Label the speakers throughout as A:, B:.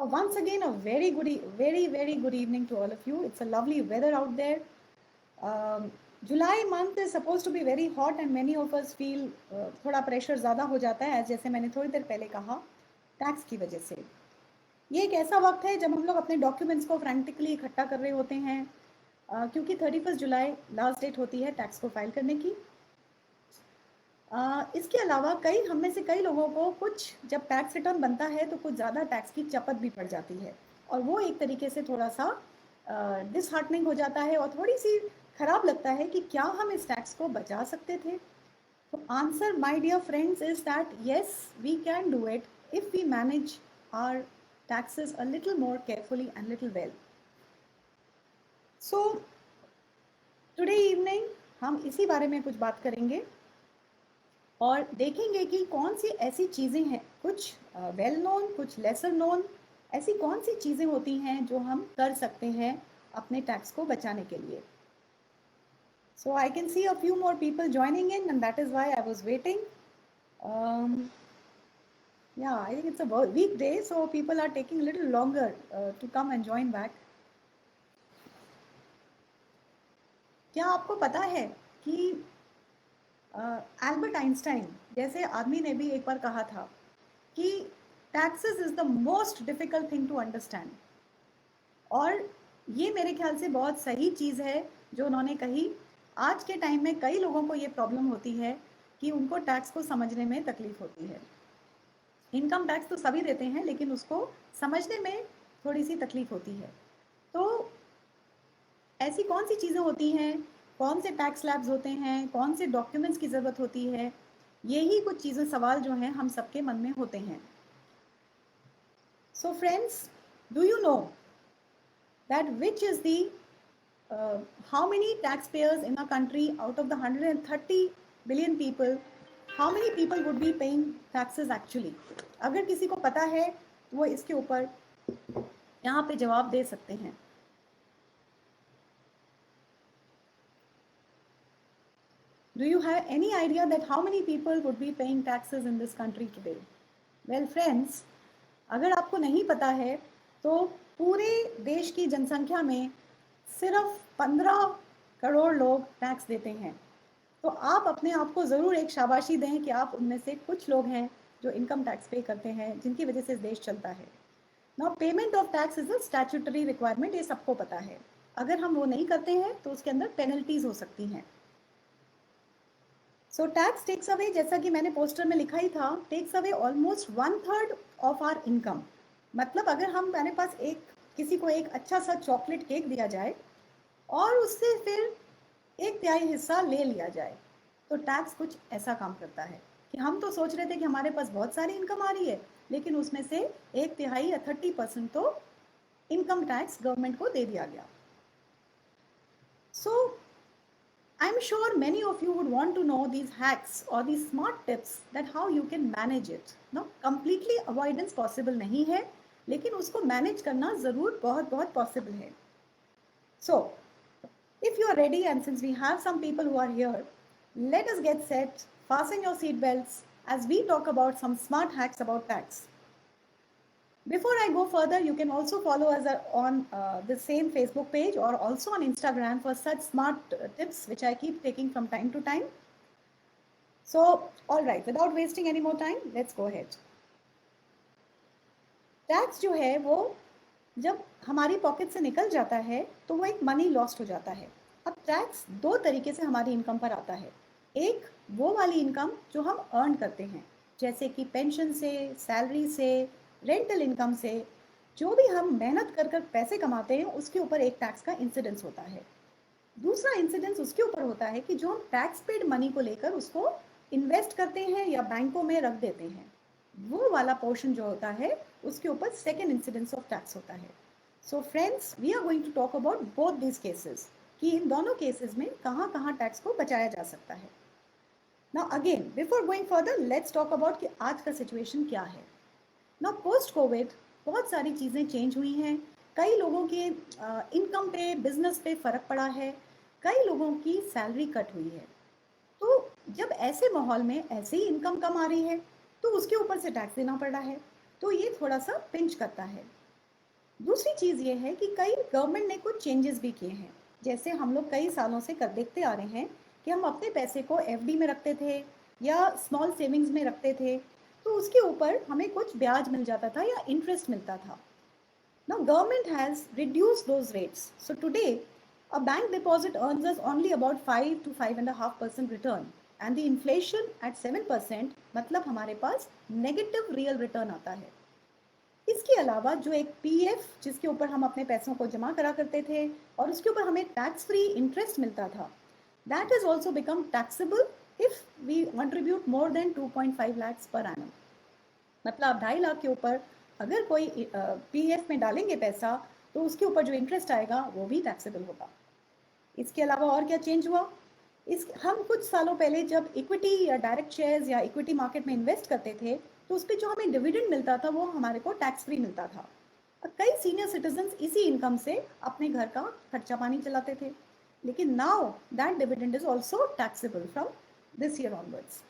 A: Once again, a very good evening to all of you. It's a lovely weather out there. July month is supposed to be very hot and many of us feel थोड़ा pressure ज़्यादा हो जाता है, जैसे मैंने थोड़ी देर पहले कहा, टैक्स की वजह से। ये एक ऐसा वक्त है जब हम लोग अपने डॉक्यूमेंट्स को फ्रेंटिकली इकट्ठा कर रहे होते हैं, क्योंकि 31 जुलाई लास्ट डेट होती है टैक्स को फाइल करने की। इसके अलावा हम में से कई लोगों को कुछ जब टैक्स रिटर्न बनता है तो कुछ ज़्यादा टैक्स की चपत भी पड़ जाती है, और वो एक तरीके से थोड़ा सा डिसहार्टनिंग हो जाता है और थोड़ी सी खराब लगता है कि क्या हम इस टैक्स को बचा सकते थे। तो answer my dear friends is that yes, we can do it if we manage our taxes a little more carefully and little well. So today evening हम इसी बारे में कुछ बात करेंगे और देखेंगे कि कौन सी ऐसी चीज़ें हैं, कुछ वेल नोन, कुछ लेसर नोन, ऐसी कौन सी चीज़ें होती हैं जो हम कर सकते हैं अपने टैक्स को बचाने के लिए। So I can see a few more people joining in and that is why I was waiting. Yeah, I think it's a weekday, so people are taking a little longer to come and join back. क्या आपको पता है कि Albert Einstein जैसे आदमी ने भी एक बार कहा था कि taxes is the most difficult thing to understand, और ये मेरे ख्याल से बहुत सही चीज़ है जो उन्होंने कही। आज के टाइम में कई लोगों को ये प्रॉब्लम होती है कि उनको टैक्स को समझने में तकलीफ होती है। इनकम टैक्स तो सभी देते हैं, लेकिन उसको समझने में थोड़ी सी तकलीफ होती है। तो ऐसी कौन सी चीज़ें होती हैं, कौन से टैक्स स्लैब्स होते हैं, कौन से डॉक्यूमेंट्स की ज़रूरत होती है, यही कुछ चीज़ें, सवाल जो हैं हम सबके मन में होते हैं। So friends, do you know that which is the how many taxpayers in a country out of the 130 billion people, how many people would be paying taxes actually? अगर किसी को पता है तो वो इसके ऊपर यहाँ पे जवाब दे सकते हैं। Do you have any idea that how many people would be paying taxes in this country today? Well friends, अगर आपको नहीं पता है तो पूरे देश की जनसंख्या में सिर्फ 15 करोड़ लोग टैक्स देते हैं। तो आप अपने आप को ज़रूर एक शाबाशी दें कि आप उनमें से कुछ लोग हैं जो इनकम टैक्स पे करते हैं, जिनकी वजह से देश चलता है। Now payment of tax is a statutory requirement, ये सबको पता है। अगर हम वो नहीं करते हैं तो उसके अंदर पेनल्टीज हो सकती हैं। सो टैक्स टेक्स अवे, जैसा कि मैंने पोस्टर में लिखा ही था, takes away almost 1/3 of our income. मतलब अगर हमारे पास किसी को एक अच्छा सा चॉकलेट केक दिया जाए और उससे फिर 1/3 हिस्सा ले लिया जाए, तो टैक्स कुछ ऐसा काम करता है कि हम तो सोच रहे थे कि हमारे पास बहुत सारी इनकम आ रही है, लेकिन उसमें से 1/3 या 30% तो इनकम टैक्स गवर्नमेंट को दे दिया गया। सो I'm sure many of you would want to know these hacks or these smart tips that how you can manage it. No, completely avoidance possible नहीं है, लेकिन उसको manage करना ज़रूर बहुत बहुत possible है। So, if you are ready and since we have some people who are here, let us get set, fasten your seat belts as we talk about some smart hacks about tax. Before I go further, you can also follow us on the same Facebook page or also on Instagram for such smart tips which I keep taking from time to time. So, all right, without wasting any more time, let's go ahead. Tax जो है वो जब हमारी pocket से निकल जाता है तो वो एक मनी लॉस्ट हो जाता है। अब टैक्स दो तरीके से हमारी इनकम पर आता है। एक वो वाली इनकम जो हम अर्न करते हैं, जैसे कि पेंशन से, सैलरी से, रेंटल इनकम से, जो भी हम मेहनत कर कर पैसे कमाते हैं उसके ऊपर एक टैक्स का इंसिडेंस होता है। दूसरा इंसिडेंस उसके ऊपर होता है कि जो हम टैक्स पेड मनी को लेकर उसको इन्वेस्ट करते हैं या बैंकों में रख देते हैं, वो वाला पोर्शन जो होता है उसके ऊपर सेकेंड इंसिडेंस ऑफ टैक्स होता है। So friends, we are going to talk about both this cases कि इन दोनों केसेस में कहाँ कहाँ टैक्स को बचाया जा सकता है। Now again, before going further, let's talk about कि आज का सिचुएशन क्या है। नाउ पोस्ट कोविड बहुत सारी चीज़ें चेंज हुई हैं। कई लोगों के इनकम पे, बिजनेस पे फ़र्क पड़ा है, कई लोगों की सैलरी कट हुई है। तो जब ऐसे माहौल में ऐसे ही इनकम कम आ रही है तो उसके ऊपर से टैक्स देना पड़ रहा है, तो ये थोड़ा सा पिंच करता है। दूसरी चीज़ ये है कि कई गवर्नमेंट ने कुछ चेंजेस भी किए हैं। जैसे हम लोग कई सालों से देखते आ रहे हैं कि हम अपने पैसे को एफडी में रखते थे या स्मॉल सेविंग्स में रखते थे, तो उसके ऊपर हमें कुछ ब्याज मिल जाता था या इंटरेस्ट मिलता था। Now government has reduced those rates. So today, a bank deposit earns us only about 5 to 5.5% return, and the inflation at 7%, मतलब हमारे पास negative real return आता है। इसके अलावा जो एक पीएफ जिसके ऊपर हम अपने पैसों को जमा करा करते थे और उसके ऊपर हमें टैक्स फ्री इंटरेस्ट मिलता था, that has also become taxable if we contribute more than 2.5 lakhs per annum. मतलब 2.5 लाख के ऊपर अगर कोई पीएफ में डालेंगे पैसा तो उसके ऊपर जो इंटरेस्ट आएगा वो भी टैक्सेबल होगा। इसके अलावा और क्या चेंज हुआ, हम कुछ सालों पहले जब इक्विटी या डायरेक्ट शेयर्स या इक्विटी मार्केट में इन्वेस्ट करते थे तो उस पर जो हमें डिविडेंड मिलता था वो हमारे को टैक्स फ्री मिलता था। कई सीनियर सिटीजन इसी इनकम से अपने घर का खर्चा पानी चलाते थे, लेकिन now that dividend is also taxable from this year onwards.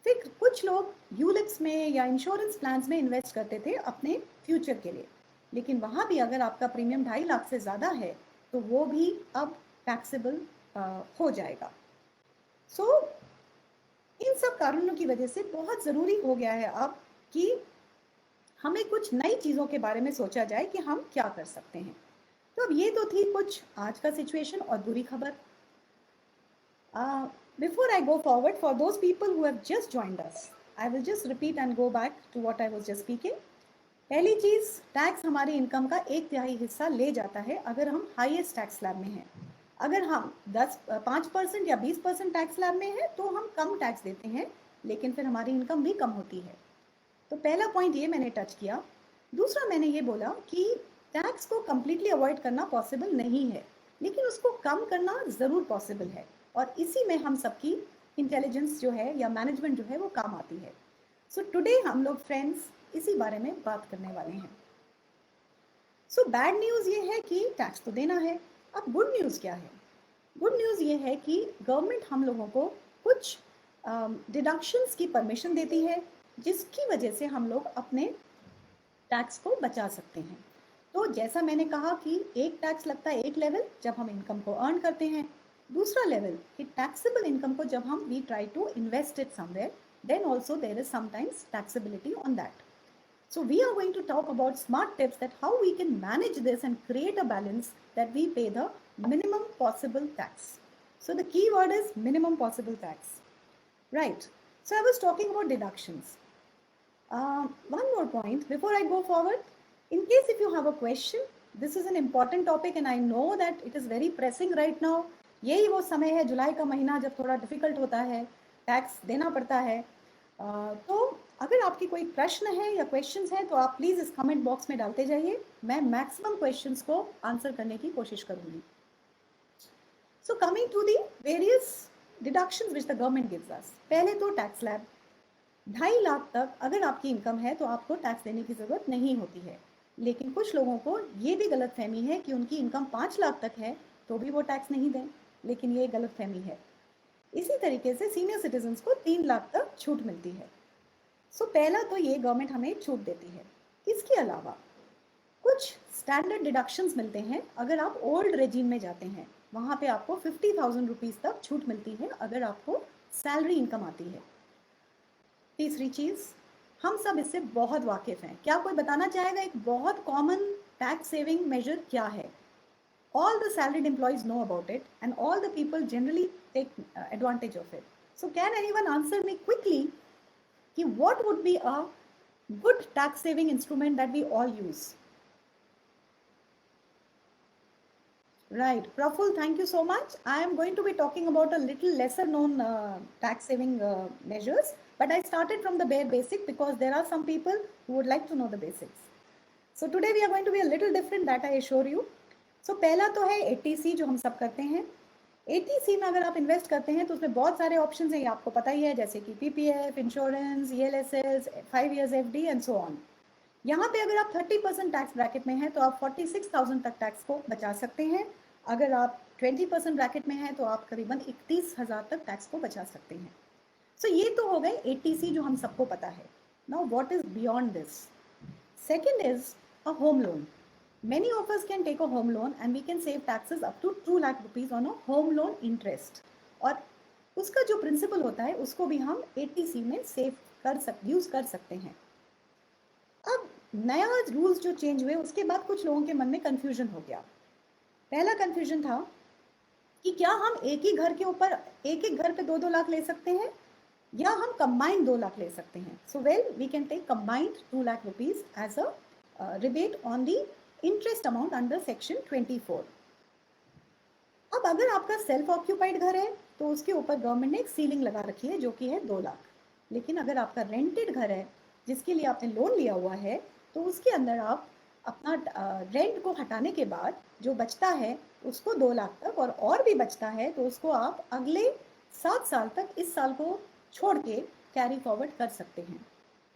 A: फिर कुछ लोग यूलिप्स में या इंश्योरेंस प्लान्स में इन्वेस्ट करते थे अपने फ्यूचर के लिए, लेकिन वहाँ भी अगर आपका प्रीमियम 2.5 लाख से ज़्यादा है तो वो भी अब टैक्सेबल हो जाएगा। सो इन सब कारणों की वजह से बहुत ज़रूरी हो गया है अब कि हमें कुछ नई चीज़ों के बारे में सोचा जाए कि हम क्या कर सकते हैं। तो अब ये तो थी कुछ आज का सिचुएशन और बुरी खबर। Before I go forward, for those people who have just joined us, I will just repeat and go back to what I was just speaking. पहली चीज़, टैक्स हमारी इनकम का 1/3 हिस्सा ले जाता है अगर हम हाईएस्ट टैक्स स्लैब में हैं। अगर हम 5% या 20% टैक्स स्लैब में हैं तो हम कम टैक्स देते हैं, लेकिन फिर हमारी इनकम भी कम होती है। तो पहला पॉइंट ये मैंने टच किया। दूसरा मैंने ये बोला कि टैक्स को कम्प्लीटली अवॉइड करना पॉसिबल नहीं है, लेकिन उसको कम करना ज़रूर पॉसिबल है, और इसी में हम सबकी इंटेलिजेंस जो है या मैनेजमेंट जो है वो काम आती है। सो टुडे हम लोग फ्रेंड्स इसी बारे में बात करने वाले हैं। सो बैड न्यूज़ ये है कि टैक्स तो देना है। अब गुड न्यूज़ क्या है? गुड न्यूज़ ये है कि गवर्नमेंट हम लोगों को कुछ डिडक्शंस की परमिशन देती है, जिसकी वजह से हम लोग अपने टैक्स को बचा सकते हैं। तो जैसा मैंने कहा कि एक टैक्स लगता है एक लेवल जब हम इनकम को अर्न करते हैं, दूसरा लेवल कि टैक्सेबल इनकम को जब हम we try to invest it somewhere, then also there is sometimes taxability on that. So we are going to talk about smart tips that how we can manage this and create a balance that we pay the minimum possible tax. So the key word is minimum possible tax. Right. So I was talking about deductions. One more point before I go forward. In case if you have a question, this is an important topic and I know that it is very pressing right now. यही वो समय है जुलाई का महीना जब थोड़ा difficult होता है, टैक्स देना पड़ता है। तो अगर आपकी कोई प्रश्न है या क्वेश्चंस हैं तो आप प्लीज़ इस कमेंट बॉक्स में डालते जाइए। मैं मैक्सिमम क्वेश्चंस को आंसर करने की कोशिश करूँगी। So coming to the various deductions which the government gives us. पहले तो टैक्स स्लैब 2.5 लाख तक अगर आपकी इनकम है तो आपको टैक्स देने की ज़रूरत नहीं होती है, लेकिन कुछ लोगों को ये भी गलतफहमी है कि उनकी इनकम 5 लाख तक है तो भी वो टैक्स नहीं दें, लेकिन ये गलतफहमी है। इसी तरीके से सीनियर सिटीजन्स को 3 लाख तक छूट मिलती है। सो पहला तो ये गवर्नमेंट हमें छूट देती है। इसके अलावा कुछ स्टैंडर्ड डिडक्शंस मिलते हैं अगर आप ओल्ड रेजिम में जाते हैं, वहाँ पे आपको 50,000 रुपीज़ तक छूट मिलती है अगर आपको सैलरी इनकम आती है। तीसरी चीज़, हम सब इससे बहुत वाकिफ़ हैं। क्या कोई बताना चाहेगा एक बहुत कॉमन टैक्स सेविंग मेजर क्या है? All the salaried employees know about it and all the people generally take advantage of it. So can anyone answer me quickly कि what would be a good tax saving instrument that we all use? Right, Praful, thank you so much. I am going to be talking about a little lesser known tax saving measures, but I started from the bare basic because there are some people who would like to know the basics. So today we are going to be a little different, that I assure you. सो पहला तो है ATC जो हम सब करते हैं। ATC में अगर आप इन्वेस्ट करते हैं तो उसमें बहुत सारे ऑप्शंस हैं, ये आपको पता ही है, जैसे कि PPF, insurance, ELSS, 5 years FD and so on. यहाँ पे अगर आप 30% टैक्स ब्रैकेट में हैं तो आप 46,000 तक टैक्स को बचा सकते हैं। अगर आप 20% ब्रैकेट में हैं तो आप करीबन 31,000 तक टैक्स को बचा सकते हैं। सो ये तो हो गए एटीसी जो हम सबको पता है। Now what is beyond this? Second is a home loan. Many of us can take a home loan and we can save taxes up to 2 lakh rupees on a home loan interest. और उसका जो principal होता है उसको भी हम ATC में use कर सकते हैं. अब नया रूल्स जो चेंज हुए उसके बाद कुछ लोगों के मन में कंफ्यूजन हो गया. पहला कंफ्यूजन था कि क्या हम एक ही घर के ऊपर एक घर पे 2-2 लाख ले सकते हैं या हम कंबाइंड 2 लाख ले सकते हैं. So well we can take combined 2 lakh rupees as a rebate on the interest amount under section 24. अब अगर आपका सेल्फ ऑक्यूपाइड घर है तो उसके ऊपर गवर्नमेंट ने एक सीलिंग लगा रखी है जो कि है 2 लाख. लेकिन अगर आपका रेंटेड घर है जिसके लिए आपने लोन लिया हुआ है तो उसके अंदर आप अपना रेंट को हटाने के बाद जो बचता है उसको 2 लाख तक और भी बचता है तो उसको आप अगले 7 साल तक इस साल को छोड़ के कैरी फॉरवर्ड कर सकते हैं.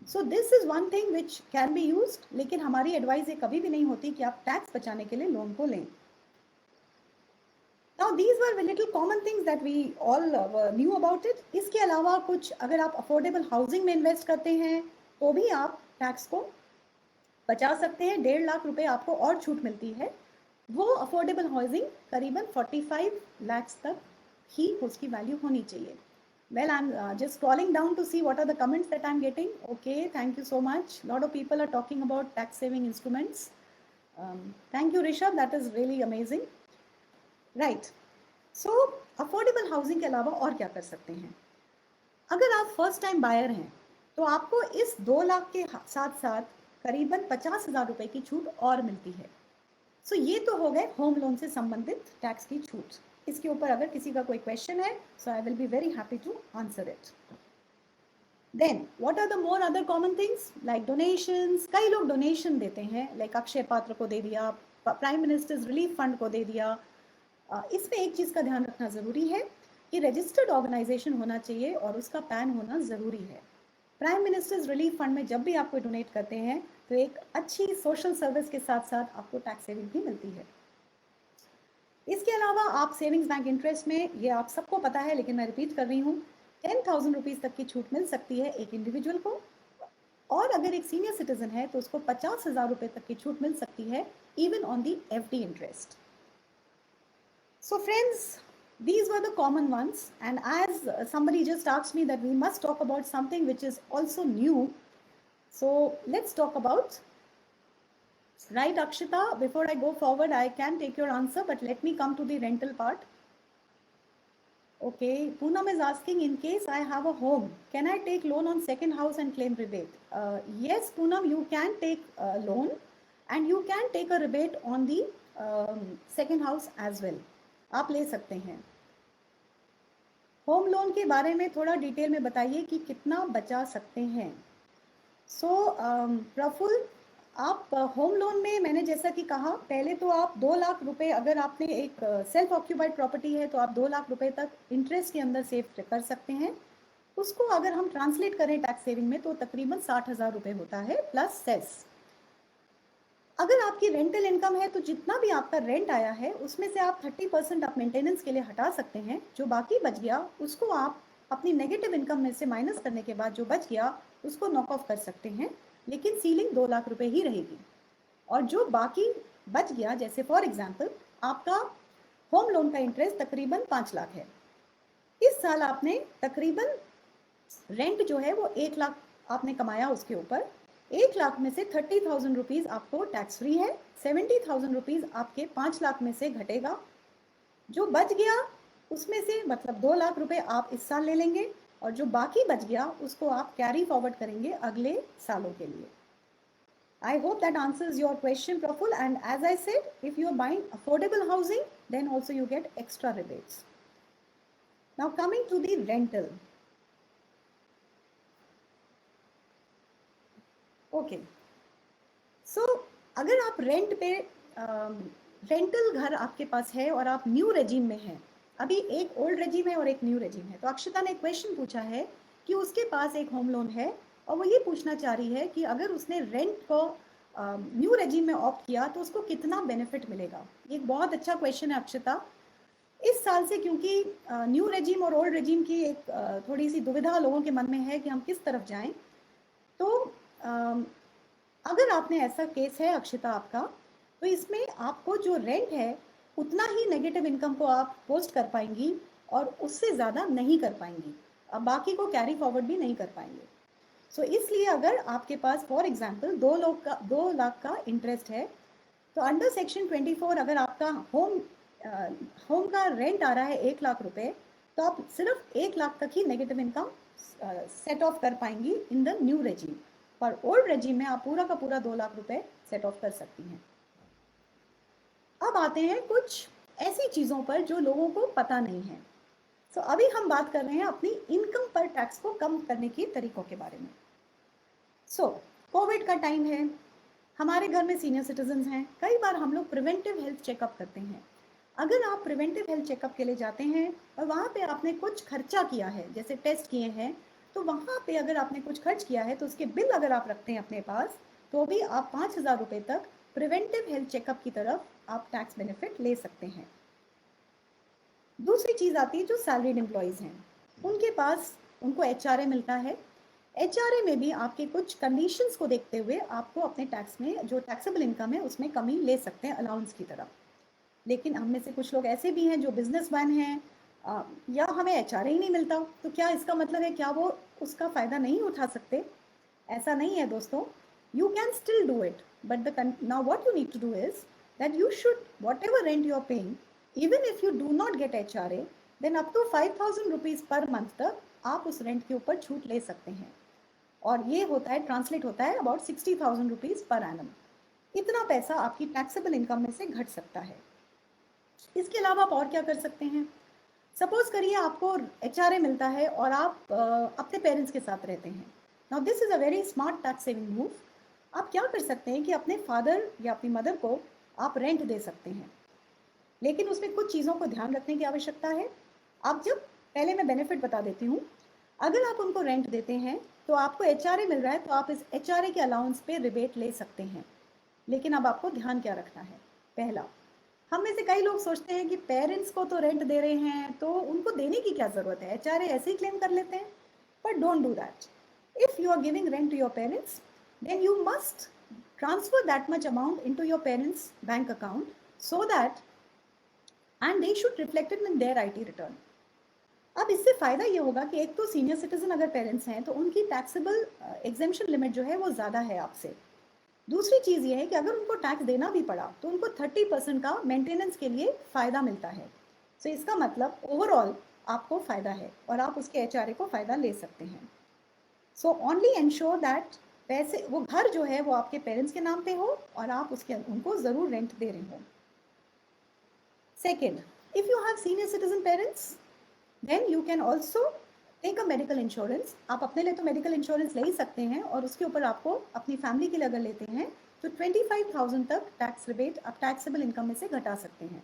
A: सो this is one thing which can be used. लेकिन हमारी एडवाइस ये कभी भी नहीं होती कि आप टैक्स बचाने के लिए लोन को लें. Now these were little common things that we all knew about it. इसके अलावा कुछ अगर आप अफोर्डेबल हाउसिंग में इन्वेस्ट करते हैं तो भी आप टैक्स को बचा सकते हैं. 1.5 लाख रुपए आपको और छूट मिलती है. वो अफोर्डेबल हाउसिंग करीबन 45 लाख तक ही उसकी वैल्यू होनी चाहिए. Well, I'm just scrolling down to see what are the comments that I'm getting. Okay, thank you so much. A lot of people are talking about tax saving instruments. Thank you, Rishabh. That is really amazing. Right. So, affordable housing के अलावा और क्या कर सकते हैं. अगर आप first time buyer हैं तो आपको इस 2 लाख के साथ साथ करीबन 50,000 रुपए की छूट और मिलती है. सो ये तो हो गए होम लोन से संबंधित टैक्स की छूट. इसके ऊपर अगर किसी का कोई क्वेश्चन है so I will be very happy to answer it. Then what are the more other common things like donations. कई लोग डोनेशन देते हैं, लाइक अक्षय पात्र को दे दिया, प्राइम मिनिस्टर्स रिलीफ फंड को दे दिया. इसमें एक चीज़ का ध्यान रखना ज़रूरी है कि रजिस्टर्ड ऑर्गेनाइजेशन होना चाहिए और उसका पैन होना ज़रूरी है. प्राइम मिनिस्टर्स रिलीफ फंड में जब भी आपको डोनेट करते हैं तो एक अच्छी सोशल सर्विस के साथ साथ आपको टैक्स सेविंग भी मिलती है. इसके अलावा आप सेविंग्स बैंक इंटरेस्ट में, ये आप सबको पता है लेकिन मैं रिपीट कर रही हूँ, 10,000 रुपीज़ तक की छूट मिल सकती है एक इंडिविजुअल को. और अगर एक सीनियर सिटीजन है तो उसको 50,000 रुपये तक की छूट मिल सकती है even on the FD interest. So friends, these were the common ones, and as somebody just asked me that we must talk about something which is also new, so let's talk about, right Akshita, before I go forward I can take your answer, but let me come to the rental part. Okay, Poonam is asking, in case I have a home, can I take loan on second house and claim rebate? Yes Poonam, you can take a loan and you can take a rebate on the second house as well. आप ले सकते हैं. Home loan के बारे में थोड़ा detail में बताइए कि कितना बचा सकते हैं. सो प्रफुल्ल, आप होम लोन में मैंने जैसा कि कहा पहले तो आप 2 लाख रुपए, अगर आपने एक सेल्फ ऑक्यूपाइड प्रॉपर्टी है तो आप 2 लाख रुपए तक इंटरेस्ट के अंदर सेव कर सकते हैं. उसको अगर हम ट्रांसलेट करें टैक्स सेविंग में तो तकरीबन 60,000 रुपये होता है प्लस सेस. अगर आपकी रेंटल इनकम है तो जितना भी आपका रेंट आया है उसमें से आप 30% आप मेंटेनेंस के लिए हटा सकते हैं. जो बाकी बच गया उसको आप अपनी नेगेटिव इनकम में से माइनस करने के बाद जो बच गया उसको नॉक ऑफ कर सकते हैं. लेकिन सीलिंग 2 लाख रुपए ही रहेगी. और जो बाकी बच गया, जैसे फॉर एग्जाम्पल आपका होम लोन का इंटरेस्ट तकरीबन 5 लाख है. इस साल आपने तकरीबन रेंट जो है वो 1 लाख आपने कमाया, उसके ऊपर 1 लाख में से 30,000 रुपीज़ आपको टैक्स फ्री है. 70,000 रुपीज़ आपके 5 लाख में से घटेगा. जो बच गया उसमें से मतलब 2 लाख रुपए आप इस साल ले लेंगे और जो बाकी बच गया उसको आप कैरी फॉरवर्ड करेंगे अगले सालों के लिए. I hope that answers your question, Praful. And as I said, if you are buying affordable housing, then also you get extra rebates. Now coming to the rental. Okay, so अगर आप rent पे rental घर आपके पास है और आप new regime में हैं, अभी एक ओल्ड रेजिम है और एक न्यू रेजिम है, तो अक्षता ने एक क्वेश्चन पूछा है कि उसके पास एक होम लोन है और वो ये पूछना चाह रही है कि अगर उसने रेंट को न्यू रेजिम में ऑप्ट किया तो उसको कितना बेनिफिट मिलेगा. एक बहुत अच्छा क्वेश्चन है अक्षता. इस साल से क्योंकि न्यू रेजिम और ओल्ड रेजिम की एक थोड़ी सी दुविधा लोगों के मन में है कि हम किस तरफ जाएं, तो अगर आपने ऐसा केस है अक्षिता आपका, तो इसमें आपको जो रेंट है उतना ही नेगेटिव इनकम को आप पोस्ट कर पाएंगी और उससे ज़्यादा नहीं कर पाएंगी, अब बाकी को कैरी फॉरवर्ड भी नहीं कर पाएंगे। सो इसलिए अगर आपके पास फॉर एग्जांपल 2 लाख का इंटरेस्ट है, तो अंडर सेक्शन 24 अगर आपका होम का रेंट आ रहा है 1 लाख रुपए, तो आप सिर्फ 1 लाख तक ही नेगेटिव इनकम सेट ऑफ कर पाएंगी इन द न्यू रेजिम। पर ओल्ड रेजिम में आप पूरा का पूरा 2 लाख रुपए सेट ऑफ कर सकती हैं। अब आते हैं कुछ ऐसी चीज़ों पर जो लोगों को पता नहीं है। तो अभी हम बात कर रहे हैं अपनी इनकम पर टैक्स को कम करने के तरीकों के बारे में। कोविड का टाइम है, हमारे घर में सीनियर सिटीजन हैं, कई बार हम लोग प्रिवेंटिव हेल्थ चेकअप करते हैं। अगर आप प्रिवेंटिव हेल्थ चेकअप के लिए जाते हैं और वहाँ पे आपने कुछ खर्चा किया है, जैसे टेस्ट किए हैं, तो वहाँ पे अगर आपने कुछ खर्च किया है तो उसके बिल अगर आप रखते हैं अपने पास, तो भी आप 5,000 रुपये तक प्रिवेंटिव हेल्थ चेकअप की तरफ आप टैक्स बेनिफिट ले सकते हैं। दूसरी चीज़ आती है जो सैलरीड एम्प्लॉयज़ हैं, उनके पास उनको HRA मिलता है। HRA में भी आपके कुछ कंडीशंस को देखते हुए आपको अपने टैक्स में जो टैक्सेबल इनकम है उसमें कमी ले सकते हैं अलाउंस की तरफ। लेकिन हम में से कुछ लोग ऐसे भी हैं जो बिजनेसमैन हैं, या हमें HRA ही नहीं मिलता, तो क्या इसका मतलब है क्या वो उसका फ़ायदा नहीं उठा सकते? ऐसा नहीं है दोस्तों, you can still do it, but now what you need to do is that you should, whatever rent you are paying, even if you do not get HRA, then up to 5,000 rupees per month तक आप उस rent के ऊपर छूट ले सकते हैं। और ये होता है, ट्रांसलेट होता है अबाउट 60,000 रुपीज़ पर एनम। इतना पैसा आपकी टैक्सेबल इनकम में से घट सकता है। इसके अलावा आप और क्या कर सकते हैं? सपोज करिए आपको HRA मिलता है और आप अपने पेरेंट्स के साथ रहते हैं। Now this is a very smart tax saving move. आप क्या कर सकते हैं कि अपने फादर या अपनी मदर को आप रेंट दे सकते हैं, लेकिन उसमें कुछ चीज़ों को ध्यान रखने की आवश्यकता है। आप जब, पहले मैं बेनिफिट बता देती हूँ, अगर आप उनको रेंट देते हैं तो आपको HRA मिल रहा है, तो आप इस HRA के अलाउंस पे रिबेट ले सकते हैं। लेकिन अब आपको ध्यान क्या रखना है? पहला, हम में से कई लोग सोचते हैं कि पेरेंट्स को तो रेंट दे रहे हैं तो उनको देने की क्या ज़रूरत है, HRA ऐसे ही क्लेम कर लेते हैं। But don't do that. If you are giving rent to your parents, then you must transfer that much amount into your parents' bank account so that, and they should reflect it in their IT return. अब इससे फ़ायदा ये होगा कि एक तो senior citizen अगर parents हैं तो उनकी टैक्सेबल एग्जेम्पशन लिमिट जो है वो ज़्यादा है आपसे। दूसरी चीज़ ये है कि अगर उनको टैक्स देना भी पड़ा तो उनको 30% का मेंटेनेंस के लिए फ़ायदा मिलता है। सो इसका मतलब ओवरऑल आपको फ़ायदा है और आप उसके HRA को फ़ायदा ले सकते हैं। सो ओनली एंश्योर दैट पैसे, वो घर जो है वो आपके पेरेंट्स के नाम पे हो और आप उसके उनको ज़रूर रेंट दे रहे हो। Second, if you have senior citizen parents, then you can also take a medical insurance. आप अपने लिए तो मेडिकल इंश्योरेंस ले ही सकते हैं और उसके ऊपर आपको अपनी फैमिली के लिए अगर लेते हैं तो 25,000 तक टैक्स रिबेट आप टैक्सेबल इनकम में से घटा सकते हैं।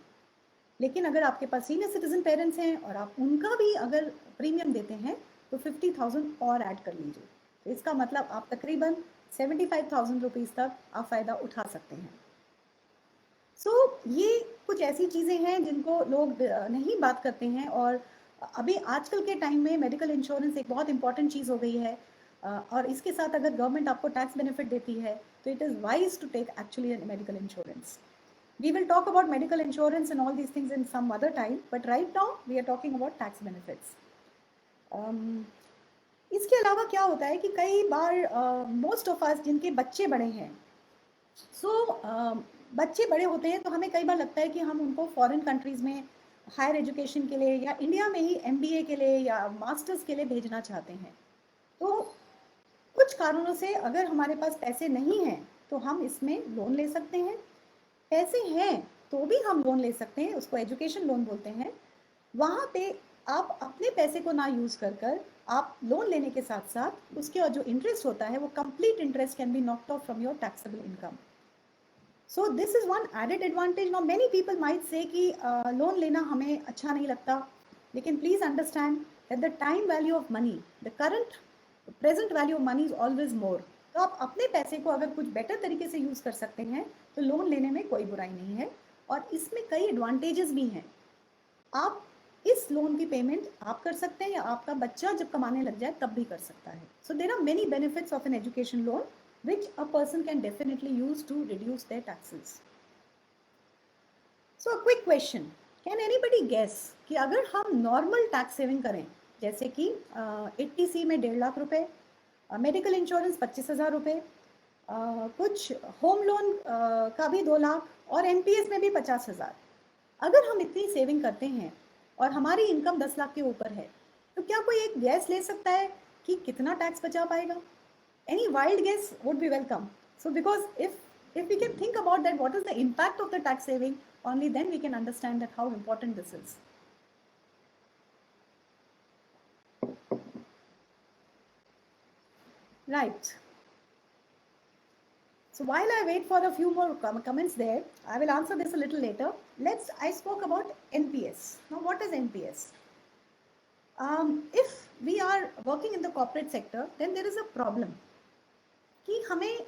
A: लेकिन अगर आपके पास सीनियर सिटीजन पेरेंट्स हैं और आप उनका भी अगर प्रीमियम देते हैं तो 50,000 और ऐड कर लीजिए, तो इसका मतलब आप तकरीबन 75,000 रुपीज़ तक आप फ़ायदा उठा सकते हैं। ये कुछ ऐसी चीज़ें हैं जिनको लोग नहीं बात करते हैं, और अभी आजकल के टाइम में मेडिकल इंश्योरेंस एक बहुत इंपॉर्टेंट चीज़ हो गई है, और इसके साथ अगर गवर्नमेंट आपको टैक्स बेनिफिट देती है तो it is wise to take actually medical insurance. We will talk about medical insurance and all these things in some other time, but right now we are talking about tax benefits. इसके अलावा क्या होता है कि कई बार most of अस जिनके बच्चे बड़े हैं, बच्चे बड़े होते हैं तो हमें कई बार लगता है कि हम उनको फॉरेन कंट्रीज़ में हायर एजुकेशन के लिए या इंडिया में ही MBA के लिए या मास्टर्स के लिए भेजना चाहते हैं। तो कुछ कारणों से अगर हमारे पास पैसे नहीं हैं तो हम इसमें लोन ले सकते हैं। पैसे हैं तो भी हम लोन ले सकते हैं, उसको एजुकेशन लोन बोलते हैं। वहाँ पे आप अपने पैसे को ना यूज़ कर आप लोन लेने के साथ साथ उसके जो इंटरेस्ट होता है वो complete interest can be knocked off from your taxable income. So this is one added advantage. Now many people might say कि लोन लेना हमें अच्छा नहीं लगता, लेकिन please understand that the time value of money, the current present value of money is always more. तो आप अपने पैसे को अगर कुछ बेटर तरीके से यूज़ कर सकते हैं तो लोन लेने में कोई बुराई नहीं है, और इसमें कई एडवांटेजेस भी हैं। आप इस लोन की पेमेंट आप कर सकते हैं या आपका बच्चा जब कमाने लग जाए तब भी कर सकता है। So there are many benefits of an education loan which a person can definitely use to reduce their taxes. So a quick question, can anybody guess कि अगर हम नॉर्मल टैक्स सेविंग करें, जैसे कि 80C में 1.5 लाख रुपए, मेडिकल इंश्योरेंस 25,000 रुपये, कुछ होम लोन का भी 2 लाख और एनपीएस में भी 50,000, अगर हम इतनी सेविंग करते हैं और हमारी इनकम 10 लाख के ऊपर है, तो क्या कोई एक गैस ले सकता है कि कितना टैक्स बचा पाएगा? Any wild guess would be welcome. So because if we can think about that, what is the impact of the tax saving, only then we can understand that how important this is. Right. So while I wait for a few more comments there, I will answer this a little later. I spoke about NPS. Now what is NPS? If we are working in the corporate sector, then there is a problem कि हमें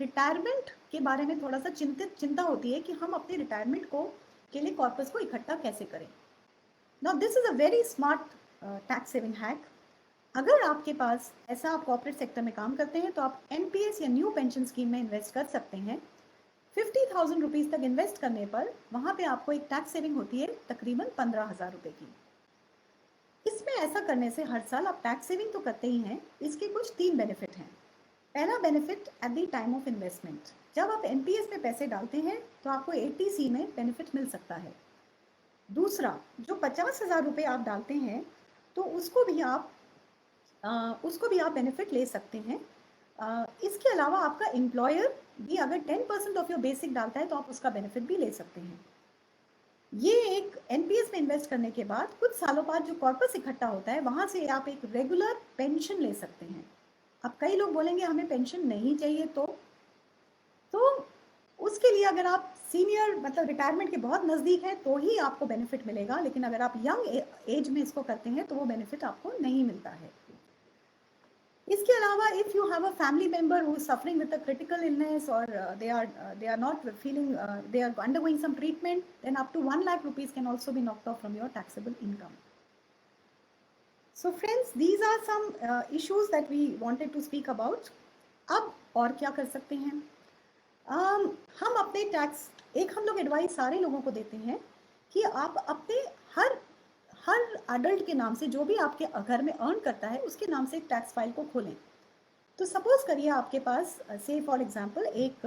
A: retirement के बारे में थोड़ा सा चिंता होती है कि हम अपने रिटायरमेंट को के लिए कॉर्पस को इकट्ठा कैसे करें. Now this is a very smart tax saving hack. अगर आपके पास ऐसा, आप कॉर्पोरेट सेक्टर में काम करते हैं, तो आप एनपीएस या न्यू पेंशन स्कीम में इन्वेस्ट कर सकते हैं. 50,000 रुपीज़ तक इन्वेस्ट करने पर वहाँ पे आपको एक टैक्स सेविंग होती है तकरीबन 15,000 रुपये की. इसमें ऐसा करने से हर साल आप टैक्स सेविंग तो करते ही हैं, इसके कुछ 3 बेनिफिट हैं. पहला benefit at the time of investment, जब आप एनपीएस में पैसे डालते हैं तो आपको 80C में बेनिफिट मिल सकता है. दूसरा, जो 50,000 रुपये आप डालते हैं तो उसको भी आप बेनिफिट ले सकते हैं. इसके अलावा आपका एम्प्लॉयर भी अगर 10% ऑफ योर बेसिक डालता है तो आप उसका बेनिफिट भी ले सकते हैं. ये एक एनपीएस में इन्वेस्ट करने के बाद कुछ सालों बाद जो कॉर्पस इकट्ठा होता है, वहाँ से आप एक रेगुलर पेंशन ले सकते हैं. अब कई लोग बोलेंगे हमें पेंशन नहीं चाहिए, तो उसके लिए अगर आप सीनियर मतलब रिटायरमेंट के बहुत नज़दीक हैं तो ही आपको बेनिफिट मिलेगा, लेकिन अगर आप यंग एज में इसको करते हैं तो वो बेनिफिट आपको नहीं मिलता है. इसके अलावा if you have a family member who is suffering with a critical illness और they are not feeling, they are undergoing some treatment, then up to 1 lakh rupees can also be knocked off from your taxable income. So friends, these are some issues that we wanted to speak about. अब और क्या कर सकते हैं? हम अपने tax, एक हम लोग एडवाइस सारे लोगों को देते हैं कि आप अपने हर अडल्ट के नाम से, जो भी आपके घर में अर्न करता है उसके नाम से एक टैक्स फाइल को खोलें. तो सपोज करिए आपके पास से फॉर एग्जांपल एक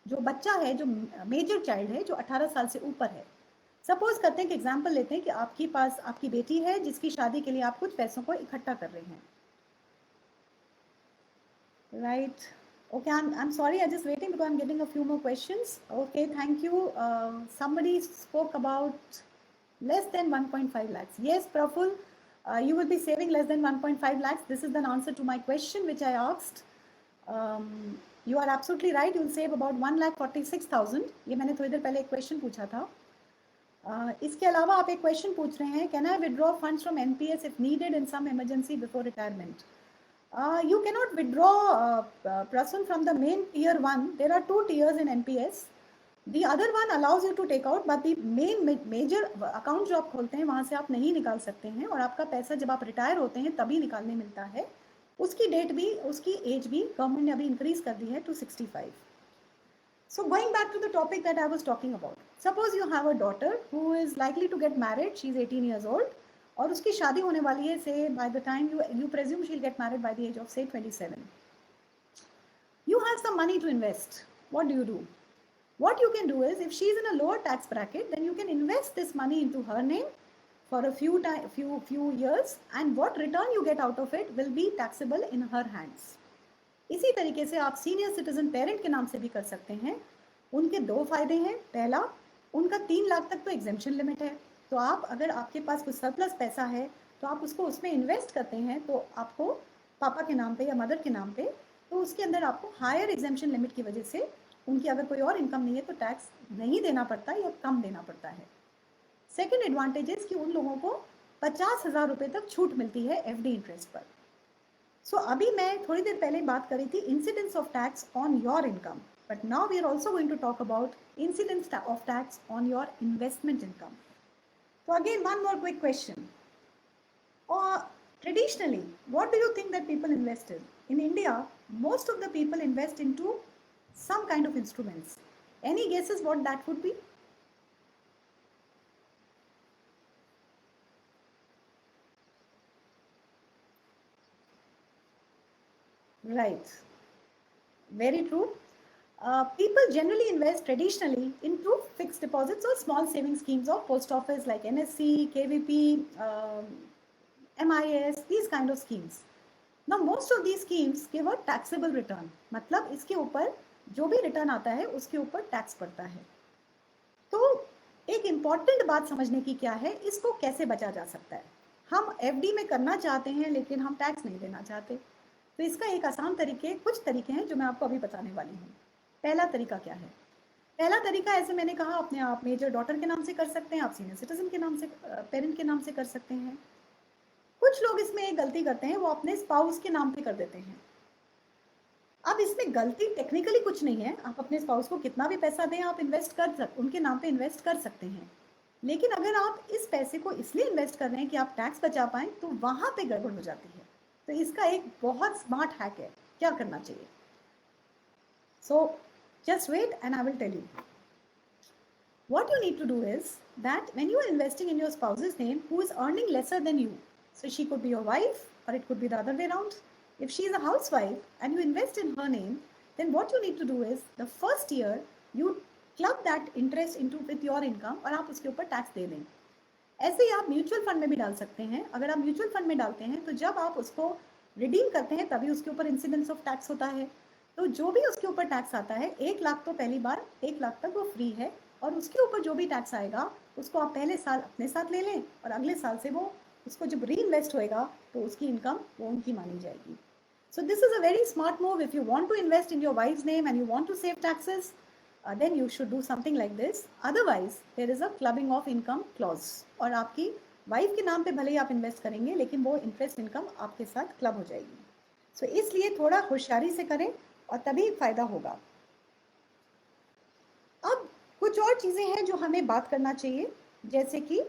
A: जो बच्चा है, जो मेजर चाइल्ड है, जो 18 साल से ऊपर है. सपोज करते हैं कि एग्जाम्पल लेते हैं कि आपके पास आपकी बेटी है जिसकी शादी के लिए आप कुछ पैसों को इकट्ठा कर रहे हैं. Right, okay, I am sorry, I just waiting because I am getting a few more questions. Okay, thank you. Somebody spoke about less than 1.5 lakhs. Yes, Praful, you will be saving less than 1.5 lakhs. This is the answer to my question which I asked. You are absolutely right. You will save about 1,46,000. ये मैंने थोड़ी देर पहले एक question पूछा था. इसके अलावा आप एक क्वेश्चन पूछ रहे हैं, can I withdraw funds from NPS if needed in some emergency before retirement? You cannot withdraw person from the main tier 1. There are 2 tiers in NPS. The other one allows you to take out, but the main major account जो आप खोलते हैं वहाँ से आप नहीं निकाल सकते हैं, और आपका पैसा जब आप रिटायर होते हैं तभी निकालने मिलता है. उसकी डेट भी, उसकी एज भी गवर्नमेंट ने अभी इंक्रीज कर दी है to 65. So going back to the topic that I was talking about, suppose you have a daughter who is likely to get married. She is 18 years old और उसकी शादी होने वाली है, say by the time you presume she'll get married by the age of say 27. You have some money to invest. What do? What you can do is, if she is in a lower tax bracket, then you can invest this money into her name for a few years, and what return you get out of it will be taxable in her hands. इसी तरीके से आप senior citizen parent के नाम से भी कर सकते हैं. उनके 2 फायदे हैं. पहला, उनका 3 लाख तक तो एग्जेम्पशन लिमिट है, तो आप अगर आपके पास कुछ सरप्लस पैसा है तो आप उसको उसमें इन्वेस्ट करते हैं, तो आपको पापा के नाम पे या मदर के नाम पे, तो उसके अंदर आपको हायर एग्जेम्पशन लिमिट की वजह से उनकी अगर कोई और इनकम नहीं है तो टैक्स नहीं देना पड़ता या कम देना पड़ता है. सेकेंड एडवांटेज कि उन लोगों को 50,000 रुपये तक छूट मिलती है एफडी इंटरेस्ट पर. सो अभी मैं थोड़ी देर पहले बात करी थी incidence of tax on your income, but now we are also going to talk about incidence of tax on your investment income. So again, one more quick question. Traditionally, what do you think that people invest in? In India, most of the people invest into some kind of instruments. Any guesses what that would be? Right. Very true. People generally invest traditionally into fixed deposits or small saving schemes of post office like NSC, KVP, MIS, these kind of schemes. Now most of these schemes give a taxable return. मतलब इसके ऊपर जो भी return आता है उसके ऊपर tax पड़ता है. तो एक इम्पॉर्टेंट बात समझने की क्या है, इसको कैसे बचा जा सकता है. हम एफडी में करना चाहते हैं लेकिन हम टैक्स नहीं देना चाहते. तो इसका एक आसान तरीके, कुछ तरीके हैं जो मैं आपको अभी बताने वाली हूँ. पहला तरीका क्या है? पहला तरीका, ऐसे मैंने कहा, अपने आप मेजर डॉटर के नाम से कर सकते हैं, आप सीनियर सिटीजन के नाम से, पेरेंट के नाम से कर सकते हैं. कुछ लोग इसमें एक गलती करते हैं, वो अपने स्पाउस के नाम पे कर देते हैं. अब इसमें गलती टेक्निकली कुछ नहीं है, आप अपने स्पाउस को कितना भी पैसा दें, आप उनके नाम पे इन्वेस्ट कर सकते हैं. लेकिन अगर आप इस पैसे को इसलिए इन्वेस्ट कर रहे हैं कि आप टैक्स बचा पाएं, तो वहां पे गड़बड़ हो जाती है. तो इसका एक बहुत स्मार्ट हैक है, क्या करना चाहिए. सो just wait and I will tell you. What you need to do is that when you are investing in your spouse's name who is earning lesser than you, so she could be your wife or it could be the other way around. If she is a housewife and you invest in her name, then what you need to do is the first year you club that interest into with your income और आप उसके ऊपर tax दे दें. ऐसे ही आप mutual fund में भी डाल सकते हैं. अगर आप म्यूचुअल फंड में डालते हैं तो जब आप उसको रिडीम करते हैं तभी उसके ऊपर इंसिडेंस ऑफ टैक्स होता है. तो जो भी उसके ऊपर टैक्स आता है, 1 लाख तो पहली बार 1 लाख तक वो फ्री है, और उसके ऊपर जो भी टैक्स आएगा उसको आप पहले साल अपने साथ ले लें और अगले साल से वो उसको जब री इन्वेस्ट होएगा तो उसकी इनकम वो उनकी मानी जाएगी. So this is a very smart move. If you want to invest in your wife's name and you want to save taxes, then you should do something like this. Otherwise there is a clubbing of income clause, और आपकी wife के नाम पे भले ही आप invest करेंगे लेकिन वो इंटरेस्ट इनकम आपके साथ क्लब हो जाएगी. सो इसलिए थोड़ा होशियारी से करें और तभी फायदा होगा. अब कुछ और चीजें हैं जो हमें बात करना चाहिए, जैसे कि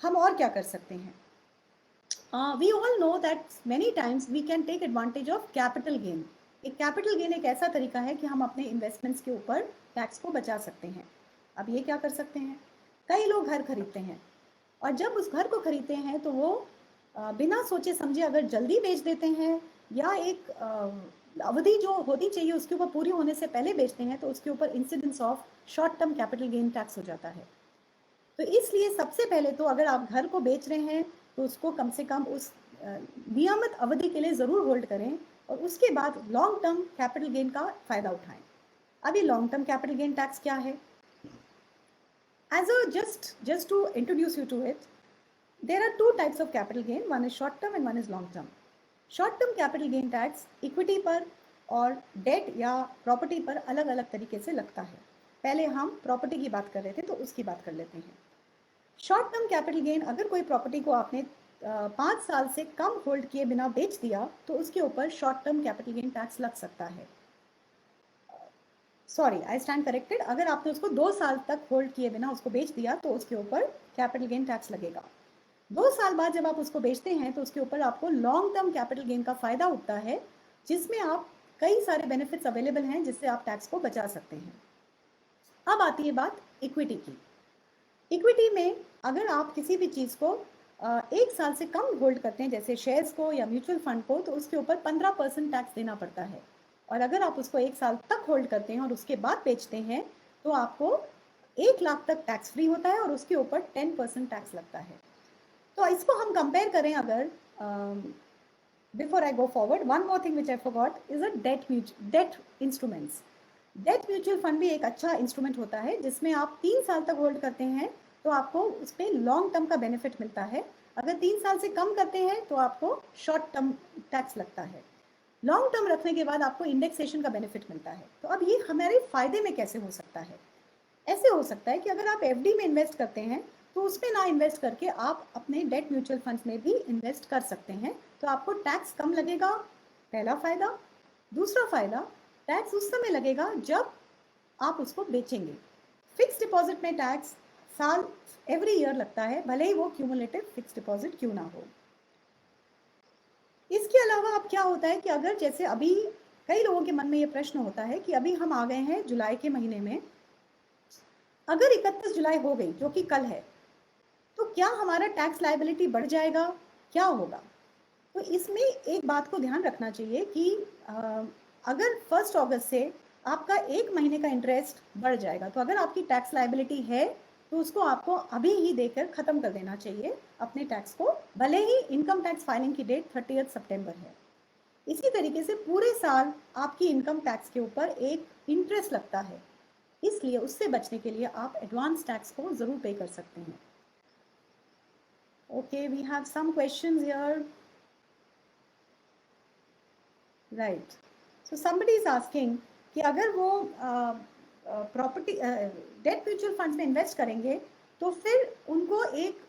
A: हम और क्या कर सकते हैं. We all know that many times we can take advantage of capital gain. एक कैपिटल गेन एक ऐसा तरीका है कि हम अपने इन्वेस्टमेंट्स के ऊपर टैक्स को बचा सकते हैं. अब ये क्या कर सकते हैं, कई लोग घर खरीदते हैं और जब उस घर को खरीदते हैं तो वो बिना सोचे समझे अगर जल्दी बेच देते हैं या एक अवधि जो होती चाहिए उसके ऊपर पूरी होने से पहले बेचते हैं, तो उसके ऊपर incidence of short term capital gain tax हो जाता है. तो इसलिए सबसे पहले तो अगर आप घर को बेच रहे हैं तो उसको कम से कम उस नियमित अवधि के लिए ज़रूर होल्ड करें और उसके बाद लॉन्ग टर्म कैपिटल गेन का फ़ायदा उठाएं. अभी long term capital gain tax क्या है? As a just to introduce you to it, there are two types of capital gain. One is short term and one is long term. Short term capital gain tax equity पर और date या property पर अलग अलग तरीके से लगता है. पहले हम प्रॉपर्टी की बात कर रहे थे तो उसकी बात कर लेते हैं. शॉर्ट टर्म कैपिटल गेन, अगर कोई प्रॉपर्टी को आपने 5 साल से कम होल्ड किए बिना बेच दिया तो उसके ऊपर short term capital gain tax लग सकता है. Sorry, I stand corrected. अगर आपने उसको 2 साल तक होल्ड किए बिना उसको बेच दिया तो उसके ऊपर कैपिटल गेन टैक्स लगेगा. 2 साल बाद जब आप उसको बेचते हैं तो उसके ऊपर आपको लॉन्ग टर्म कैपिटल गेन का फायदा उठता है, जिसमें आप कई सारे बेनिफिट्स अवेलेबल हैं जिससे आप टैक्स को बचा सकते हैं. अब आती है बात इक्विटी की. इक्विटी में अगर आप किसी भी चीज़ को 1 साल से कम होल्ड करते हैं, जैसे शेयर्स को या म्यूचुअल फंड को, तो उसके ऊपर 15% टैक्स देना पड़ता है. और अगर आप उसको 1 साल तक होल्ड करते हैं और उसके बाद बेचते हैं तो आपको 1 लाख तक टैक्स फ्री होता है और उसके ऊपर 10% टैक्स लगता है. तो इसको हम कंपेयर करें अगर, before I go forward, one more thing which I forgot is a debt instruments. Debt mutual fund भी एक अच्छा इंस्ट्रूमेंट होता है जिसमें आप 3 साल तक होल्ड करते हैं तो आपको उस पर लॉन्ग टर्म का बेनिफिट मिलता है. अगर 3 साल से कम करते हैं तो आपको शॉर्ट टर्म टैक्स लगता है. लॉन्ग टर्म रखने के बाद आपको इंडेक्सेशन का बेनिफिट मिलता है. तो अब ये हमारे फायदे में कैसे हो सकता है? ऐसे हो सकता है कि अगर आप एफडी में इन्वेस्ट करते हैं तो उसमें ना इन्वेस्ट करके आप अपने डेट म्यूचुअल फंड्स में भी इन्वेस्ट कर सकते हैं, तो आपको टैक्स कम लगेगा. पहला फायदा. दूसरा फायदा, टैक्स उस समय लगेगा जब आप उसको बेचेंगे. फिक्स डिपॉजिट में टैक्स साल एवरी ईयर लगता है, भले ही वो क्यूमुलेटिव फिक्स डिपॉजिट क्यों ना हो. इसके अलावा अब क्या होता है कि अगर जैसे अभी कई लोगों के मन में ये प्रश्न होता है कि अभी हम आ गए हैं जुलाई के महीने में, अगर 31 जुलाई हो गई जो कि कल है, तो क्या हमारा टैक्स लायबिलिटी बढ़ जाएगा, क्या होगा? तो इसमें एक बात को ध्यान रखना चाहिए कि अगर 1 अगस्त से आपका 1 महीने का इंटरेस्ट बढ़ जाएगा, तो अगर आपकी टैक्स लायबिलिटी है तो उसको आपको अभी ही देकर ख़त्म कर देना चाहिए अपने टैक्स को, भले ही इनकम टैक्स फाइलिंग की डेट 30 सितंबर है। इसी तरीके से पूरे साल आपकी इनकम टैक्स के ऊपर एक इंटरेस्ट लगता है, इसलिए उससे बचने के लिए आप एडवांस टैक्स को ज़रूर पे कर सकते हैं। Okay, we have some questions here. Right, so somebody is asking कि अगर वो प्रॉपर्टी डेट म्यूचुअल फंड्स में इन्वेस्ट करेंगे तो फिर उनको एक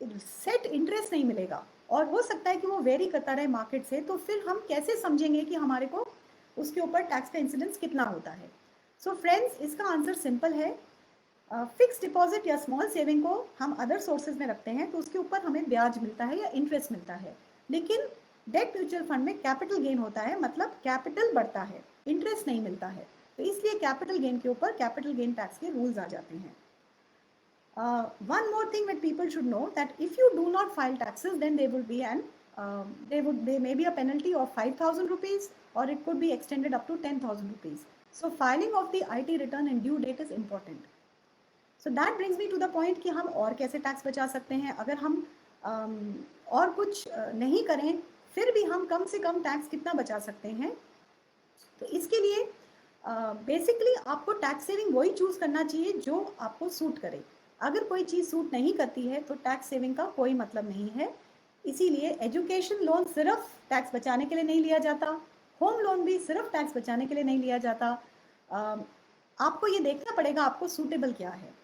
A: सेट इंटरेस्ट नहीं मिलेगा और हो सकता है कि वो वेरी करता रहे मार्केट से, तो फिर हम कैसे समझेंगे कि हमारे को उसके ऊपर टैक्स का इंसिडेंस कितना होता है? सो फ्रेंड्स, इसका आंसर सिंपल है। फिक्स डिपॉजिट या स्मॉल सेविंग को हम अदर सोर्सेज में रखते हैं तो उसके ऊपर हमें ब्याज मिलता है या इंटरेस्ट मिलता है, लेकिन डेट म्यूचुअल फंड में कैपिटल गेन होता है, मतलब कैपिटल बढ़ता है, इंटरेस्ट नहीं मिलता है, तो इसलिए कैपिटल गेन के ऊपर कैपिटल गेन टैक्स के रूल्स आ जाते हैं। One more thing that people should know, that if you do not file taxes, then there will be there may be a penalty of 5,000 rupees, or it could be extended up to 10,000 rupees. So filing of the IT return in due date is important. So that brings me to the point कि हम और कैसे tax बचा सकते हैं। अगर हम और कुछ नहीं करें फिर भी हम कम से कम टैक्स कितना बचा सकते हैं, तो इसके लिए बेसिकली आपको टैक्स सेविंग वही चूज करना चाहिए जो आपको सूट करे। अगर कोई चीज़ सूट नहीं करती है तो टैक्स सेविंग का कोई मतलब नहीं है। इसीलिए एजुकेशन लोन सिर्फ टैक्स बचाने के लिए नहीं लिया जाता, होम लोन भी सिर्फ टैक्स बचाने के लिए नहीं लिया जाता। आपको ये देखना पड़ेगा आपको सूटेबल क्या है।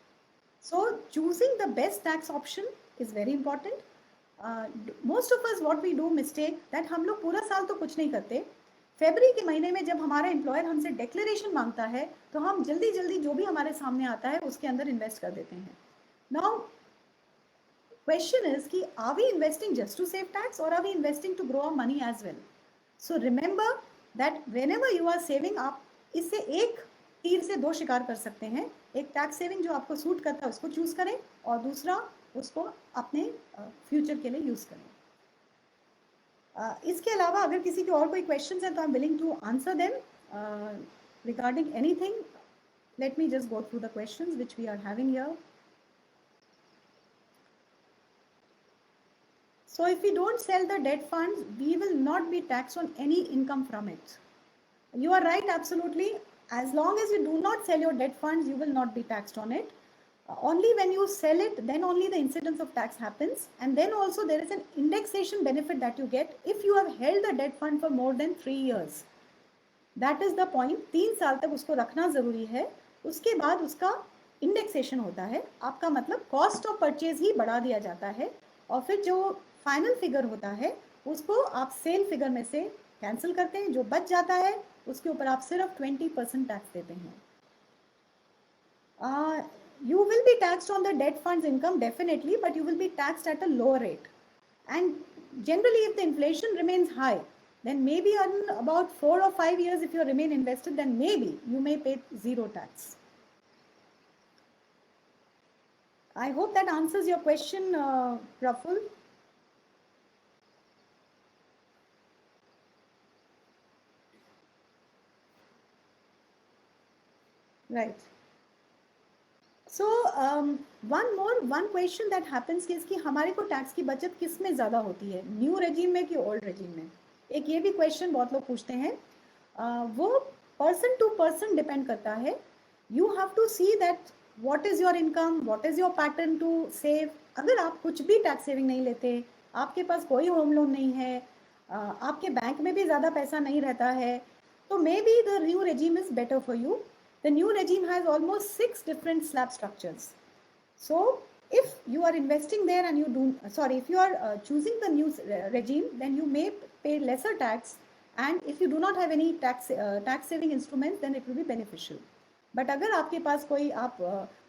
A: So choosing the best tax option is very important. Most of us what we do mistake that, हम लोग पूरा साल तो कुछ नहीं करते, फरवरी के महीने में जब हमारा एम्प्लॉयर हमसे डिक्लेरेशन मांगता है तो हम जल्दी जल्दी जो भी हमारे सामने आता है उसके अंदर इन्वेस्ट कर देते हैं। नाउ क्वेश्चन इज कि are we investing just to save tax और are we investing to grow our money as well? So remember that whenever you are saving, आप इससे एक तीर से दो शिकार कर सकते हैं। एक टैक्स सेविंग जो आपको सूट करता है उसको चूज करें, और दूसरा उसको अपने फ्यूचर के लिए यूज करें। इसके अलावा अगर किसी के और कोई क्वेश्चंस हैं तो I am willing to answer them regarding anything. Let me just go through the questions which we are having here. So if we don't sell the debt funds, we will not be taxed on any income from it. You are right, absolutely. As long as you do not sell your debt funds, you will not be taxed on it. Only when you sell it, then only the incidence of tax happens. And then also there is an indexation benefit that you get if you have held the debt fund for more than 3 years. That is the point. 3 साल तक उसको रखना जरूरी है, उसके बाद उसका indexation होता है। आपका मतलब कॉस्ट ऑफ परचेज ही बढ़ा दिया जाता है, और फिर जो फाइनल फिगर होता है उसको आप सेल फिगर में से कैंसिल करते हैं, जो बच जाता है उसके ऊपर आप सिर्फ 20% टैक्स देते हैं। You will be taxed on the debt funds income definitely, but you will be taxed at a lower rate. And generally if the inflation remains high, then maybe on about 4 or 5 years if you remain invested, then maybe you may pay zero tax. I hope that answers your question, Praful. Right. So one question that happens is कि हमारे को tax की बचत किस में ज़्यादा होती है, न्यू रेजिम में कि ओल्ड रेजिम में? एक ये भी क्वेश्चन बहुत लोग पूछते हैं। वो पर्सन टू पर्सन डिपेंड करता है। You have to see that what is your income, what is your pattern to save. अगर आप कुछ भी टैक्स सेविंग नहीं लेते, आपके पास कोई होम लोन नहीं है, आपके बैंक में भी ज़्यादा पैसा नहीं रहता है, तो may be the new regime is better for you. The new regime has almost 6 different slab structures. So if you are investing there and if you are choosing the new regime, then you may pay lesser tax, and if you do not have any tax saving instruments, then it will be beneficial. But अगर आपके पास कोई आप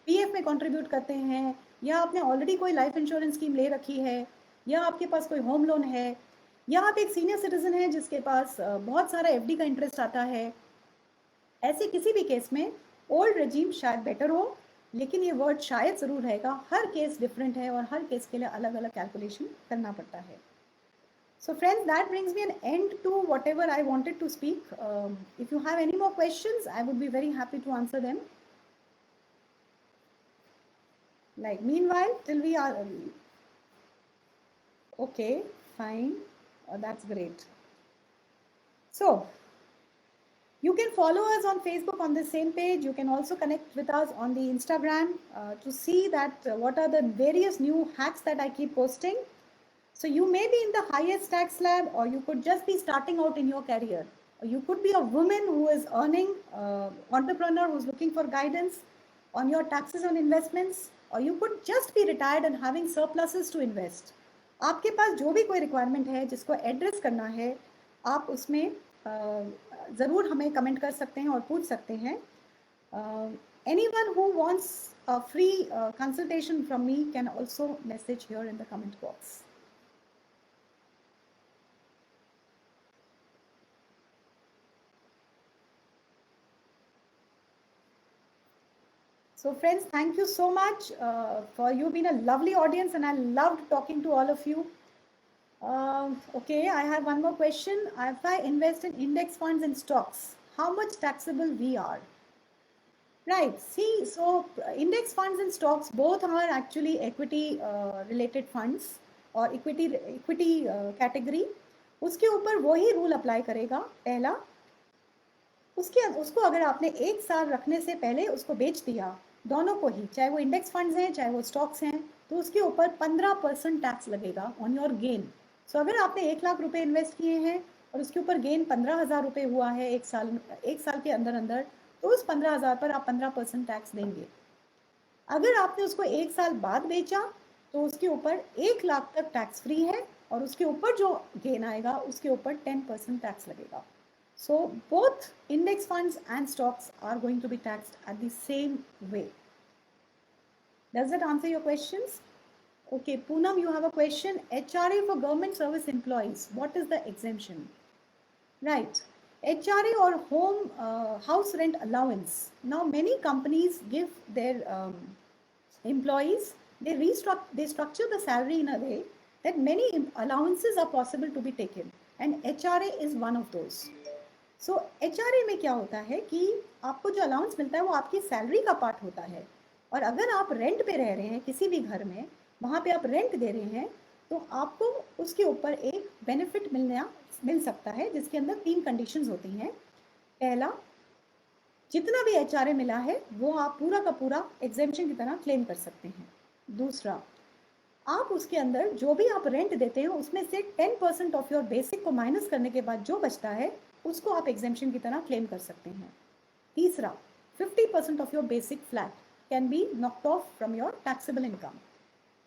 A: PF में contribute करते हैं, या आपने already कोई life insurance scheme ले रखी है, या आपके पास कोई home loan है, या आप एक सीनियर सिटीजन हैं जिसके पास बहुत सारा एफडी का इंटरेस्ट आता है, ऐसे किसी भी केस में ओल्ड रेजिम शायद बेटर हो, लेकिन ये वर्ड शायद ज़रूर रहेगा। हर केस डिफरेंट है और हर केस के लिए अलग अलग कैलकुलेशन करना पड़ता है। So friends, that brings me an end to whatever I wanted to speak. If you have any more questions, I would be very happy to answer them. Like meanwhile, till we are okay, fine, that's great. So you can follow us on Facebook on the same page. You can also connect with us on the Instagram to see that what are the various new hacks that I keep posting. So you may be in the highest tax slab, or you could just be starting out in your career. Or you could be a woman who is earning, entrepreneur who's looking for guidance on your taxes on investments, or you could just be retired and having surpluses to invest. आपके पास जो भी कोई requirement है जिसको address करना है, आप उसमें ज़रूर हमें कमेंट कर सकते हैं और पूछ सकते हैं. Anyone who wants a free consultation from me can also message here in the comment box. So friends, thank you so much for you being a lovely audience, and I loved talking to all of you. Okay, I have one more question. If I invest in index funds and stocks, how much taxable we are? Right, see, so index funds and stocks both are actually equity related funds और equity category. उसके ऊपर वही rule apply करेगा. पहला, उसको अगर आपने एक साल रखने से पहले उसको बेच दिया, दोनों को ही, चाहे वो इंडेक्स फंड्स हैं चाहे वो स्टॉक्स हैं, तो उसके ऊपर 15% टैक्स लगेगा ऑन योर गेन. सो अगर आपने 1 लाख रुपए इन्वेस्ट किए हैं और उसके ऊपर गेन 15,000 रुपये हुआ है एक साल के अंदर, तो उस 15,000 पर आप 15% टैक्स देंगे. अगर आपने उसको एक साल बाद बेचा तो उसके ऊपर 1 लाख तक टैक्स फ्री है, और उसके ऊपर जो गेन आएगा उसके ऊपर 10% टैक्स लगेगा. So both index funds and stocks are going to be taxed at the same way. Does that answer your questions? Okay, Poonam, you have a question. HRA for government service employees, what is the exemption? Right, HRA or home house rent allowance. Now many companies give their employees, they structure the salary in a way that many allowances are possible to be taken, and HRA is one of those. So HRA में क्या होता है कि आपको जो allowance मिलता है वो आपकी सैलरी का पार्ट होता है, और अगर आप रेंट पे रह रहे हैं किसी भी घर में, वहाँ पे आप रेंट दे रहे हैं, तो आपको उसके ऊपर एक बेनिफिट मिल सकता है, जिसके अंदर 3 कंडीशंस होती हैं. पहला, जितना भी HRA मिला है वो आप पूरा का पूरा एग्जेम्पशन की तरह क्लेम कर सकते हैं. दूसरा, आप उसके अंदर जो भी आप रेंट देते हैं उसमें से 10% ऑफ योर बेसिक को माइनस करने के बाद जो बचता है उसको आप एग्जेम्पशन की तरह क्लेम कर सकते हैं. तीसरा, 50% of your basic flat can be knocked off from your taxable income.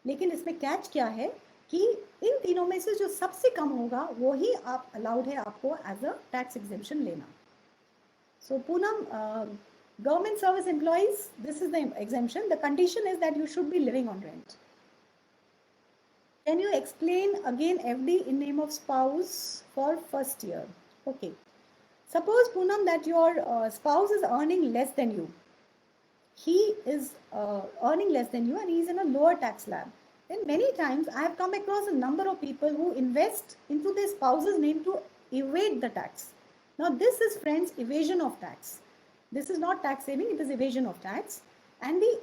A: लेकिन इसमें कैच क्या है कि इन तीनों में से जो सबसे कम होगा वो ही आप अलाउड है आपको एज अ टैक्स एग्जेम्पशन लेना. So Poonam, government service employees, this is the exemption. The condition is that you should be living on rent. Can you explain again FD in name of spouse for first year? Okay. Suppose, Poonam, that your spouse is earning less than you. He is earning less than you and he is in a lower tax slab. Then many times I have come across a number of people who invest into their spouse's name to evade the tax. Now this is, friends, evasion of tax. This is not tax saving, it is evasion of tax. And the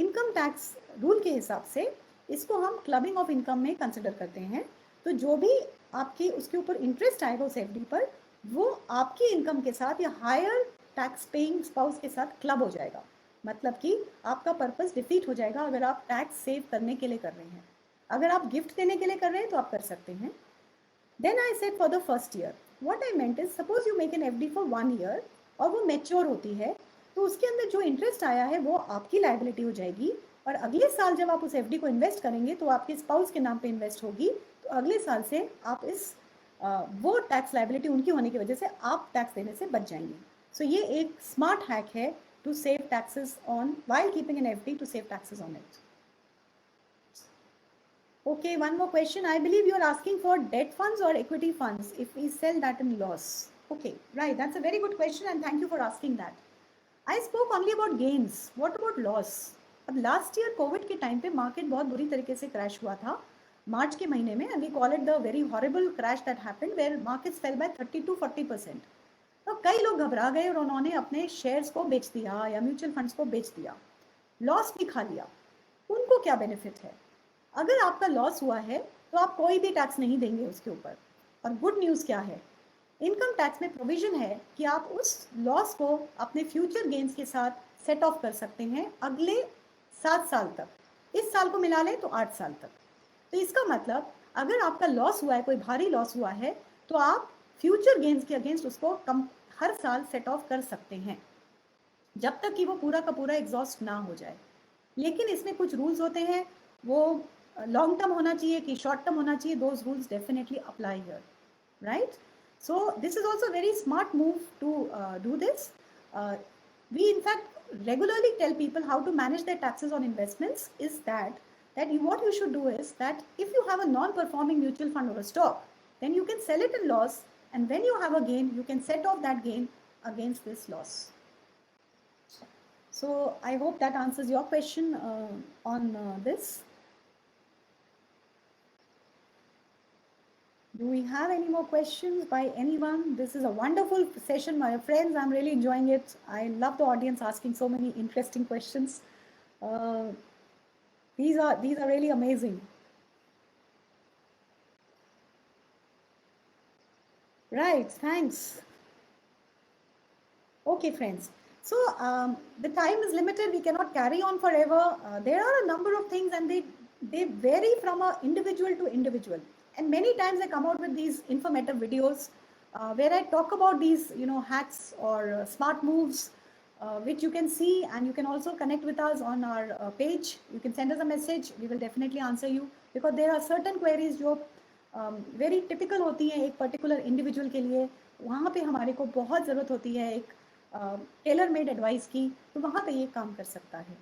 A: income tax rule के हिसाब से इसको हम clubbing of income में consider करते हैं. तो जो भी आपके उसके ऊपर इंटरेस्ट आएगा उस एफडी पर, वो आपकी इनकम के साथ या हायर टैक्स पेइंग स्पाउस के साथ क्लब हो जाएगा. मतलब कि आपका पर्पस डिफीट हो जाएगा अगर आप टैक्स सेव करने के लिए कर रहे हैं. अगर आप गिफ्ट देने के लिए कर रहे हैं तो आप कर सकते हैं. Then I said for the first year, what I meant is, suppose you make an FD for 1 year और वो मैच्योर होती है, तो उसके अंदर जो इंटरेस्ट आया है वो आपकी लायबिलिटी हो जाएगी, और अगले साल जब आप उस एफडी को इन्वेस्ट करेंगे तो आपके स्पाउस के नाम पे इन्वेस्ट होगी, तो अगले साल से आप वो टैक्स लायबिलिटी उनकी होने की वजह से आप टैक्स देने से बच जाएंगे. सो ये एक स्मार्ट हैक है to save taxes on, while keeping an FD, to save taxes on it. Okay, one more question. I believe you are asking for debt funds or equity funds if we sell that in loss. Okay, right. That's a very good question and thank you for asking that. I spoke only about gains. What about loss? अब last year Covid के time पे market बहुत बुरी तरीके से crash हुआ था मार्च के महीने में and we call it the very horrible crash that happened where markets fell by 30 to 40%. तो कई लोग घबरा गए और उन्होंने अपने शेयर्स को बेच दिया या म्यूचुअल फंड्स को बेच दिया, लॉस भी खा लिया. उनको क्या बेनिफिट है? अगर आपका लॉस हुआ है तो आप कोई भी टैक्स नहीं देंगे उसके ऊपर. और गुड न्यूज़ क्या है? इनकम टैक्स में प्रोविजन है कि आप उस लॉस को अपने फ्यूचर गेन्स के साथ सेट ऑफ कर सकते हैं अगले 7 साल तक. इस साल को मिला लें तो 8 साल तक. तो इसका मतलब अगर आपका लॉस हुआ है, कोई भारी लॉस हुआ है, तो आप फ्यूचर गेन्स के अगेंस्ट उसको हर साल सेट ऑफ कर सकते हैं जब तक कि वो पूरा का पूरा एग्जॉस्ट ना हो जाए. लेकिन इसमें कुछ रूल्स होते हैं, वो लॉन्ग टर्म होना चाहिए कि शॉर्ट टर्म होना चाहिए. Those rules definitely apply here, right? So this is also a very smart move to do this. We in fact regularly tell people how to manage their taxes on investments is that what you should do is that if you have a non-performing mutual fund or a stock, then you can sell it in loss, and when you have a gain, you can set off that gain against this loss. So I hope that answers your question on this. Do we have any more questions by anyone? This is a wonderful session, my friends. I'm really enjoying it. I love the audience asking so many interesting questions. These are really amazing. Right, thanks. Okay, friends. So the time is limited. We cannot carry on forever. There are a number of things, and they vary from a individual to individual. And many times I come out with these informative videos where I talk about these, hacks or smart moves, which you can see, and you can also connect with us on our page. You can send us a message. We will definitely answer you because there are certain queries जो very typical होती हैं एक particular individual के लिए. वहाँ पे हमारे को बहुत ज़रूरत होती है एक tailor made advice की, तो वहाँ पे ये काम कर सकता है.